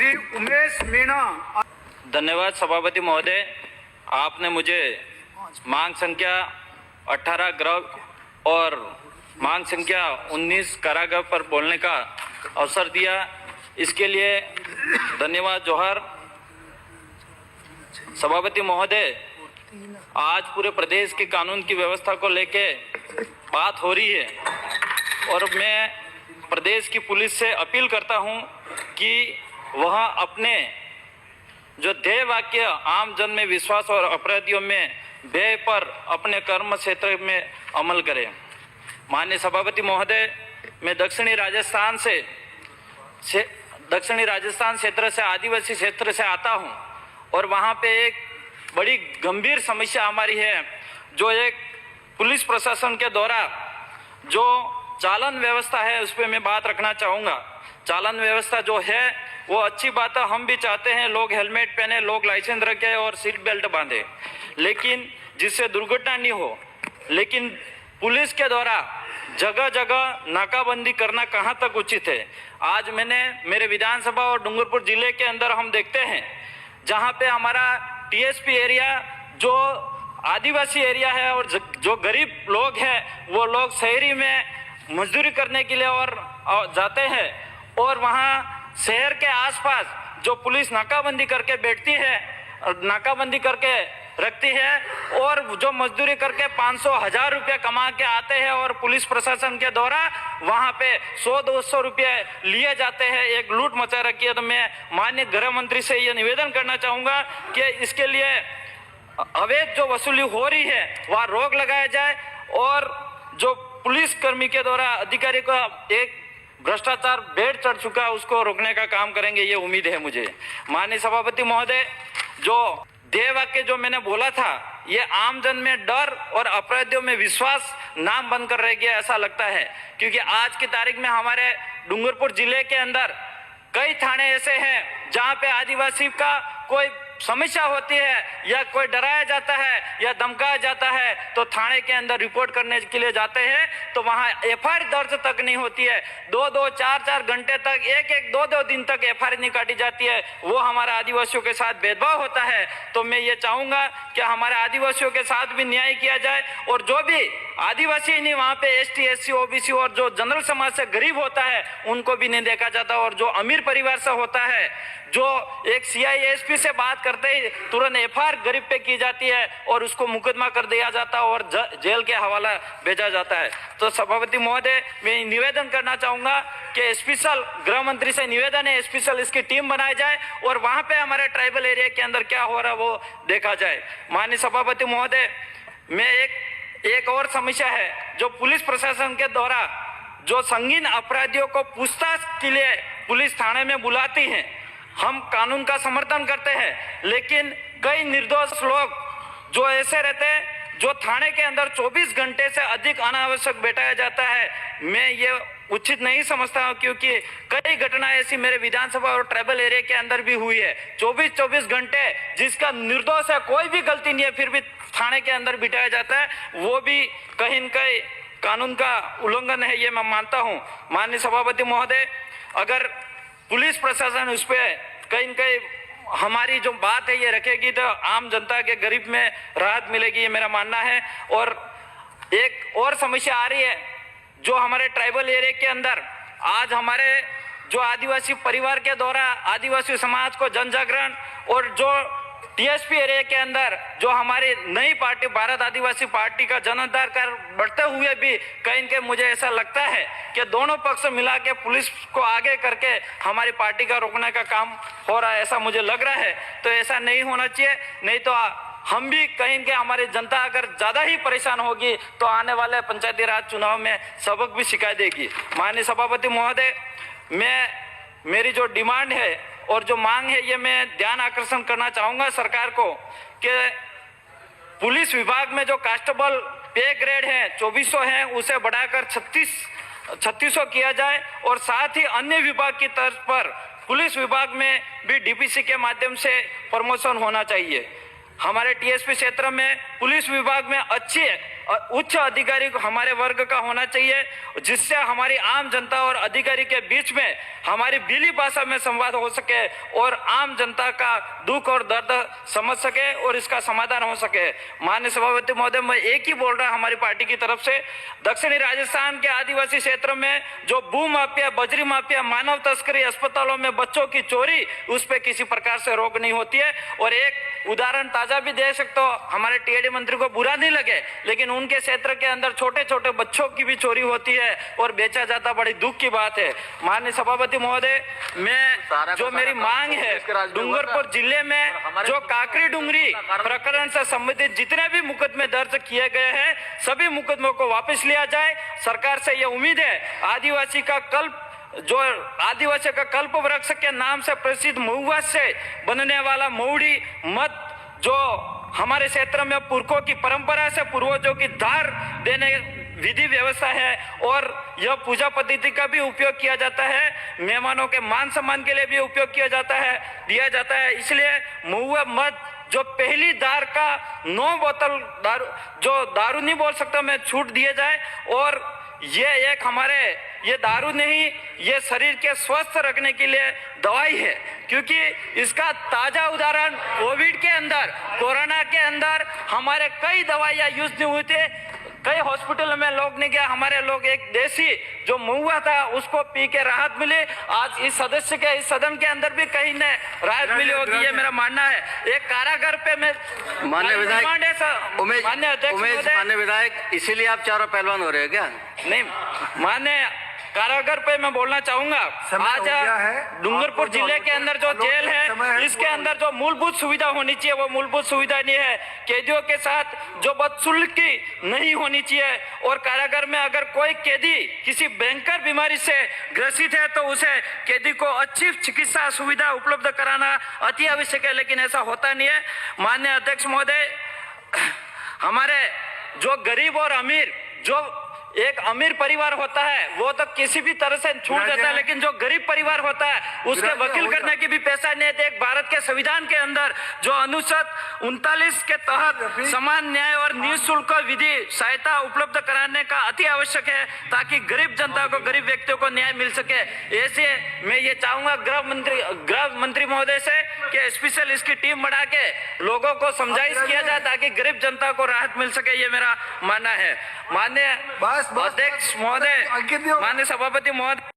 श्री उमेश मीणा। धन्यवाद सभापति महोदय, आपने मुझे मांग संख्या 18 गृह और मांग संख्या 19 कारागृह पर बोलने का अवसर दिया, इसके लिए धन्यवाद। जोहर। सभापति महोदय, आज पूरे प्रदेश के कानून की व्यवस्था को लेके बात हो रही है और मैं प्रदेश की पुलिस से अपील करता हूं कि वह अपने जो ध्येय वाक्य आम जन में विश्वास और अपराधियों में भय पर अपने कर्म क्षेत्र में अमल करें। माननीय सभापति महोदय, मैं दक्षिणी राजस्थान क्षेत्र से आदिवासी क्षेत्र से आता हूं और वहां पे एक बड़ी गंभीर समस्या हमारी है, जो एक पुलिस प्रशासन के द्वारा जो चालन व्यवस्था है उस पर मैं बात रखना चाहूँगा। चालन व्यवस्था जो है वो अच्छी बात है, हम भी चाहते हैं लोग हेलमेट पहने, लोग लाइसेंस रखे और सीट बेल्ट बांधे, लेकिन जिससे दुर्घटना नहीं हो। लेकिन पुलिस के द्वारा जगह जगह नाकाबंदी करना कहाँ तक उचित है? आज मैंने मेरे विधानसभा और डूंगरपुर जिले के अंदर हम देखते हैं जहाँ पे हमारा टीएसपी एरिया जो आदिवासी एरिया है और जो गरीब लोग हैं वो लोग शहरी में मजदूरी करने के लिए और जाते हैं और वहाँ शहर के आसपास जो पुलिस नाकाबंदी करके बैठती है, नाकाबंदी करके रखती है और जो मजदूरी करके 500-1000 रुपये कमा के आते हैं और पुलिस प्रशासन के द्वारा वहाँ पे 100-200 रुपये लिए जाते हैं, एक लूट मचा रखी है। तो मैं माननीय गृह मंत्री से ये निवेदन करना चाहूँगा कि इसके लिए अवैध जो वसूली हो रही है वहाँ रोक लगाया जाए और जो पुलिस कर्मी के द्वारा अधिकारी का एक भ्रष्टाचार बेड़ चढ़ चुका है उसको रोकने का काम करेंगे, ये उम्मीद है मुझे। माननीय सभापति महोदय, जो ध्येय वाक्य जो मैंने बोला था ये आम जन में डर और अपराधियों में विश्वास नाम बनकर रह गया ऐसा लगता है, क्योंकि आज की तारीख में हमारे डूंगरपुर जिले के अंदर कई थाने ऐसे हैं जहां पे आदिवासी का कोई समस्या होती है या कोई डराया जाता है या धमकाया जाता है तो थाने के अंदर रिपोर्ट करने के लिए जाते हैं तो वहां एफआईआर दर्ज तक नहीं होती है। 2-2, 4-4 घंटे तक, 1-1, 2-2 दिन तक एफआईआर नहीं काटी जाती है। वो हमारे आदिवासियों के साथ भेदभाव होता है। तो मैं ये चाहूंगा कि हमारे आदिवासियों के साथ भी न्याय किया जाए और जो भी आदिवासी नहीं वहाँ पे एसटी, एससी, ओबीसी और जो जनरल समाज से गरीब होता है उनको भी नहीं देखा जाता और जो अमीर परिवार से होता है, जो एक सीआईएसपी से बात करते ही तुरंत एफआईआर गरीब पे की जाती है और उसको मुकदमा कर दिया जाता है और जेल के हवाला भेजा जाता है। तो सभापति महोदय, मैं निवेदन करना चाहूंगा कि स्पेशल गृह मंत्री से निवेदन है, स्पेशल इसकी टीम बनाई जाए और वहां पे हमारे ट्राइबल एरिया के अंदर क्या हो रहा है वो देखा जाए। माननीय सभापति महोदय, मैं एक और समस्या है जो पुलिस प्रशासन के द्वारा जो संगीन अपराधियों को पूछताछ के लिए पुलिस थाने में बुलाती है। हम कानून का समर्थन करते हैं, लेकिन कई निर्दोष लोग जो ऐसे रहते हैं जो थाने के अंदर 24 घंटे से अधिक अनावश्यक बैठाया जाता है, मैं ये उचित नहीं समझता हूँ, क्योंकि कई घटनाएं ऐसी मेरे विधानसभा और ट्राइबल एरिया के अंदर भी हुई है। 24-24 घंटे जिसका निर्दोष है, कोई भी गलती नहीं है, फिर भी थाने के अंदर बिठाया जाता है, वो भी कहीं न कहीं कानून का उल्लंघन है, ये मैं मानता हूँ। माननीय सभापति महोदय, अगर पुलिस प्रशासन उस पर कहीं न कहीं हमारी जो बात है ये रखेगी तो आम जनता के गरीब में राहत मिलेगी, ये मेरा मानना है। और एक और समस्या आ रही है जो हमारे ट्राइबल एरिया के अंदर आज हमारे जो आदिवासी परिवार के द्वारा आदिवासी समाज को जन जागरण और जो टीएसपी एरिया के अंदर जो हमारी नई पार्टी भारत आदिवासी पार्टी का जनोद्धार कर बढ़ते हुए भी कहीं के मुझे ऐसा लगता है कि दोनों पक्ष मिला के पुलिस को आगे करके हमारी पार्टी का रोकने का काम हो रहा है, ऐसा मुझे लग रहा है। तो ऐसा नहीं होना चाहिए, नहीं तो हम भी कहीं के हमारी जनता अगर ज़्यादा ही परेशान होगी तो आने वाले पंचायती राज चुनाव में सबक भी सिखा देगी। माननीय सभापति महोदय, मेरी जो डिमांड है और जो मांग है ये मैं ध्यान आकर्षण करना चाहूँगा सरकार को कि पुलिस विभाग में जो कांस्टेबल पे ग्रेड है 2400 है उसे बढ़ाकर 3600 किया जाए और साथ ही अन्य विभाग की तर्ज पर पुलिस विभाग में भी डीपीसी के माध्यम से प्रमोशन होना चाहिए। हमारे टीएसपी क्षेत्र में पुलिस विभाग में अच्छी उच्च अधिकारी हमारे वर्ग का होना चाहिए, जिससे हमारी आम जनता और अधिकारी के बीच में हमारी बिली भाषा में संवाद हो सके और आम जनता का दुख और दर्द समझ सके और इसका समाधान हो सके। माननीय सभापति महोदय, मैं एक ही बोल रहा हमारी पार्टी की तरफ से, दक्षिणी राजस्थान के आदिवासी क्षेत्र में जो भू माफिया, बजरी माफिया, मानव तस्करी, अस्पतालों में बच्चों की चोरी, उस पर किसी प्रकार से रोक नहीं होती है। और एक उदाहरण ताजा भी दे सकते हो, हमारे टीआईडी मंत्री को बुरा नहीं लगे, लेकिन उनके क्षेत्र के अंदर छोटे छोटे बच्चों की भी चोरी होती है और बेचा जाता, बड़ी दुख की बात है। माननीय सभापति महोदय, मैं जो मेरी मांग है, डूंगरपुर जिले में जो काकरी डूंगरी प्रकरण से संबंधित जितने भी मुकदमे दर्ज किए गए हैं, सभी मुकदमों को वापस लिया जाए। सरकार से यह उम्मीद है, आदिवासी का कल्प वृक्ष के नाम से प्रसिद्ध महुआ से बनने वाला महुड़ी मत, जो हमारे क्षेत्र में पुरखों की परंपरा से पूर्वजों की धार देने विधि व्यवस्था है और यह पूजा पद्धति का भी उपयोग किया जाता है, मेहमानों के मान सम्मान के लिए भी उपयोग किया जाता है, दिया जाता है। इसलिए महुआ मत जो पहली दार का 9 बोतल दारू, जो दारू नहीं बोल सकता मैं, छूट दिए जाए। और ये एक हमारे, ये दारू नहीं, ये शरीर के स्वस्थ रखने के लिए दवाई है, क्योंकि इसका ताजा उदाहरण कोविड के अंदर, कोरोना के अंदर हमारे कई दवाइयां यूज नहीं हुई थे, कई हॉस्पिटल में लोग नहीं गया, हमारे लोग एक देसी जो महुआ था उसको पी के राहत मिली। आज इस सदस्य के, इस सदन के अंदर भी कहीं ने राहत मिली होगी, ये मेरा मानना है। एक कारागार पे में माननीय विधायक माननीय अध्यक्ष, माननीय विधायक, इसीलिए आप चारों पहलवान हो रहे हैं क्या? नहीं, माननीय कारागार पे मैं बोलना चाहूंगा, आज डूंगरपुर जिले के अंदर जो जेल है, इसके अंदर जो मूलभूत सुविधा होनी चाहिए वो मूलभूत सुविधा नहीं है। कैदियों के साथ जो बदसलूकी नहीं होनी चाहिए। और कारागार में अगर कोई कैदी किसी भयंकर बीमारी से ग्रसित है तो उसे कैदी को अच्छी चिकित्सा सुविधा उपलब्ध कराना अति आवश्यक है, लेकिन ऐसा होता नहीं है। माननीय अध्यक्ष महोदय, हमारे जो गरीब और अमीर, जो एक अमीर परिवार होता है वो तो किसी भी तरह से छूट देता है, लेकिन जो गरीब परिवार होता है उसके वकील करने की भी पैसा नहीं है। एक भारत के संविधान के अंदर जो अनुच्छेद 39 के तहत समान न्याय और निःशुल्क विधि सहायता उपलब्ध कराने का अति आवश्यक है, ताकि गरीब जनता को, गरीब व्यक्तियों को न्याय मिल सके। ऐसे मैं ये चाहूंगा गृह मंत्री महोदय से कि स्पेशल इसकी टीम बना के लोगों को समझाइश किया जाए ताकि गरीब जनता को राहत मिल सके, ये मेरा मानना है। माननीय अध्यक्ष महोदय, माननीय सभापति महोदय।